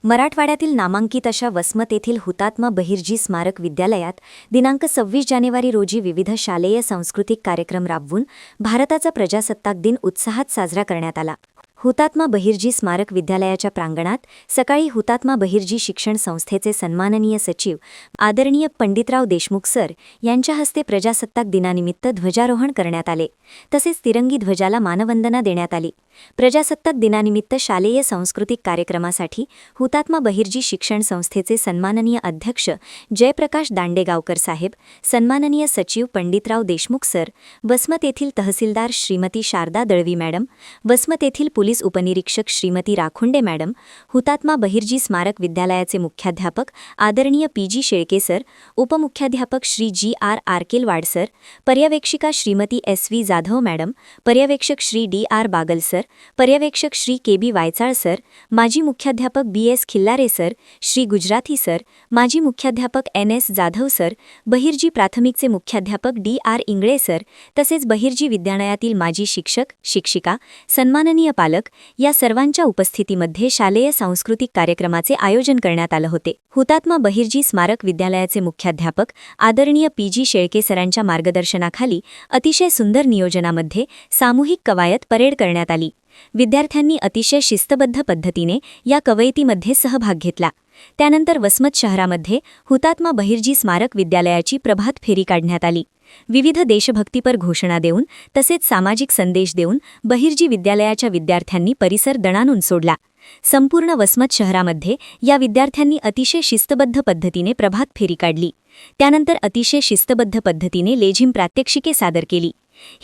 मराठवाड्यातील नामांकित अशा वसमत येथील हुतात्मा बहिर्जी स्मारक विद्यालयात दिनांक 26 जानेवारी रोजी विविध शालेय सांस्कृतिक कार्यक्रम राबवून भारताचा प्रजासत्ताक दिन उत्साहात साजरा करण्यात आला. हुतात्मा बहिर्जी स्मारक विद्यालयाच्या प्रांगणात सकाळी हुतात्मा बहिर्जी शिक्षण संस्थेचे सन्माननीय सचिव आदरणीय पंडितराव देशमुख सर यांच्या हस्ते प्रजासत्ताक दिनानिमित्त ध्वजारोहण करण्यात आले. तसेच तिरंगी ध्वजाला मानवंदना देण्यात आली. प्रजासत्ताक दिनानिमित्त शालेय सांस्कृतिक कार्यक्रमासाठी हुतात्मा बहिर्जी शिक्षण संस्थेचे सन्माननीय अध्यक्ष जयप्रकाश दांडेगावकर साहेब, सन्माननीय सचिव पंडितराव देशमुख सर, वसमत येथील तहसीलदार श्रीमती शारदा दळवी मॅडम, वसमत येथील पोलीस उपनिरीक्षक श्रीमती राखुंडे मॅडम, हुतात्मा बहिर्जी स्मारक विद्यालयाचे मुख्याध्यापक आदरणीय पी.जी. शेळके सर, उपमुख्याध्यापक श्री जी.आर. आरकेलवाड सर, पर्यवेक्षिका श्रीमती एस.व्ही. जाधव मॅडम, पर्यवेक्षक श्री डी.आर. बागल सर, पर्यवेक्षक श्री के.बी. वायचाळ सर, माजी मुख्याध्यापक B S. Khillare sir, Shri Gujrathi sir, माजी मुख्याध्यापक एन.एस. जाधव सर, बहिर्जी प्राथमिकचे मुख्याध्यापक डी.आर. इंगळे सर, तसेच बहिर्जी विद्यालयातील माजी शिक्षक, शिक्षिका, सन्माननीय पालक या सर्वांच्या उपस्थितीमध्ये शालेय सांस्कृतिक कार्यक्रमाचे आयोजन करण्यात आले होते. हुतात्मा बहिर्जी स्मारक विद्यालयाचे मुख्याध्यापक आदरणीय पी.जी. शेळके सरांच्या मार्गदर्शनाखाली अतिशय सुंदर नियोजनामध्ये सामूहिक कवायत परेड करण्यात आली. विद्यार्थ्यांनी अतिशय शिस्तबद्ध पद्धतीने या कवायतीमध्ये सहभाग घेतला. त्यानंतर वसमत शहरामध्ये हुतात्मा बहिर्जी स्मारक विद्यालयाची प्रभात फेरी काढण्यात आली. विविध देशभक्तीपर घोषणा देऊन तसेच सामाजिक संदेश देऊन बहिर्जी विद्यालयाच्या विद्यार्थ्यांनी परिसर दणाणून सोडला. संपूर्ण वसमत शहरामध्ये या विद्यार्थ्यांनी अतिशय शिस्तबद्ध पद्धतीने प्रभात फेरी काढली. त्यानंतर अतिशय शिस्तबद्ध पद्धतीने लेझिम प्रात्यक्षिके सादर केली.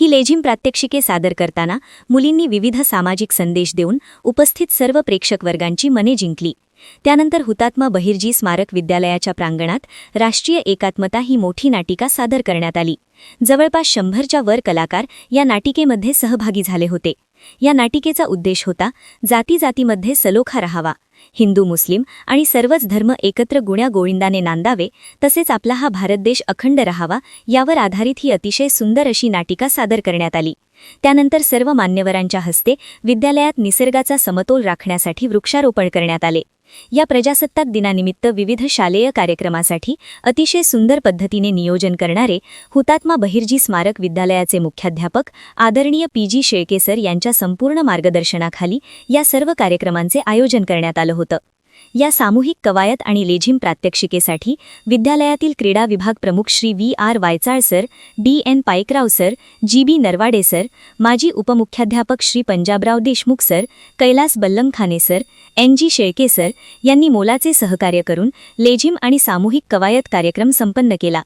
ही लेझिम प्रात्यक्षिके सादर करताना मुलींनी विविध सामाजिक संदेश देऊन उपस्थित सर्व प्रेक्षक वर्गांची मने जिंकली. त्यानंतर हुतात्मा बहिर्जी स्मारक विद्यालयाच्या प्रांगणात राष्ट्रीय एकात्मता ही मोठी नाटिका सादर करण्यात आली. जवळपास 100च्या वर कलाकार या नाटिकेमध्ये सहभागी झाले होते. या नाटिकेचा उद्देश होता जातीजातीमध्ये सलोखा राहावा, हिंदू मुस्लिम आणि सर्वच धर्म एकत्र गुण्यागोविंदाने नांदावे, तसेच आपला हा भारत देश अखंड राहावा यावर आधारित ही अतिशय सुंदर अशी नाटिका सादर करण्यात आली. त्यानंतर सर्व मान्यवरांच्या हस्ते विद्यालयात निसर्गाचा समतोल राखण्यासाठी वृक्षारोपण करण्यात आले. या प्रजासत्ताक दिनानिमित्त विविध शालेय कार्यक्रमासाठी अतिशय सुंदर पद्धतीने नियोजन करणारे हुतात्मा बहिर्जी स्मारक विद्यालयाचे मुख्याध्यापक आदरणीय पी.जी. शेळके सर यांच्या संपूर्ण मार्गदर्शनाखाली या सर्व कार्यक्रमांचे आयोजन करण्यात आलं होतं. या सामूहिक कवायत आणि लेझिम प्रात्यक्षिकेसाठी विद्यालयातील क्रीडा विभाग प्रमुख Shri V R. Waychal sir, D N. Paikrao sir, G B. Narwade sir, माजी उपमुख्याध्यापक Shri Panjabrao Deshmukh sir, Kailas Ballamkhane sir, N G. Shelke sir यांनी मोलाचे सहकार्य करून लेझिम आणि सामूहिक कवायत कार्यक्रम संपन्न केला.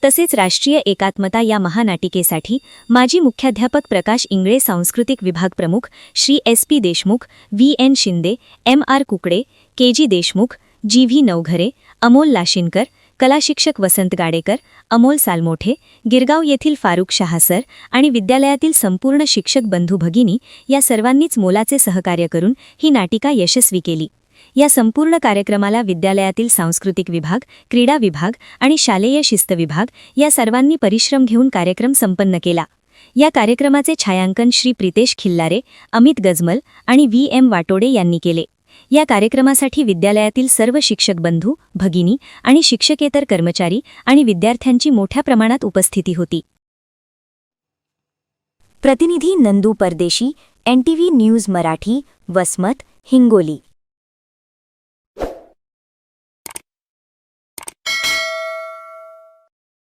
तसेच राष्ट्रीय एकात्मता या महानाटिकेसाठी माजी मुख्याध्यापक प्रकाश इंगळे, सांस्कृतिक विभाग प्रमुख Shri S P. Deshmukh, V N. Shinde, M R. Kukde, K G. Deshmukh, G V. Navghare, Amol Lashinkar, कलाशिक्षक वसंत गाडेकर, अमोल सालमोठे, गिरगाव येथील फारुख शहा सर आणि विद्यालयातील संपूर्ण शिक्षक बंधू भगिनी या सर्वांनीच मोलाचे सहकार्य करून ही नाटिका यशस्वी केली. या संपूर्ण कार्यक्रमाला विद्यालयातील सांस्कृतिक विभाग, क्रीडा विभाग आणि शालेय शिस्त विभाग या सर्वांनी परिश्रम घेऊन कार्यक्रम संपन्न केला. या कार्यक्रमाचे छायांकन श्री प्रितेश खिल्लारे, अमित गजमल आणि व्ही.एम. वाटोडे यांनी केले. या कार्यक्रमासाठी विद्यालयातील सर्व शिक्षक बंधू, भगिनी आणि शिक्षकेतर कर्मचारी आणि विद्यार्थ्यांची मोठ्या प्रमाणात उपस्थिती होती. प्रतिनिधी नंदू परदेशी, NTV न्यूज मराठी, वसमत, हिंगोली.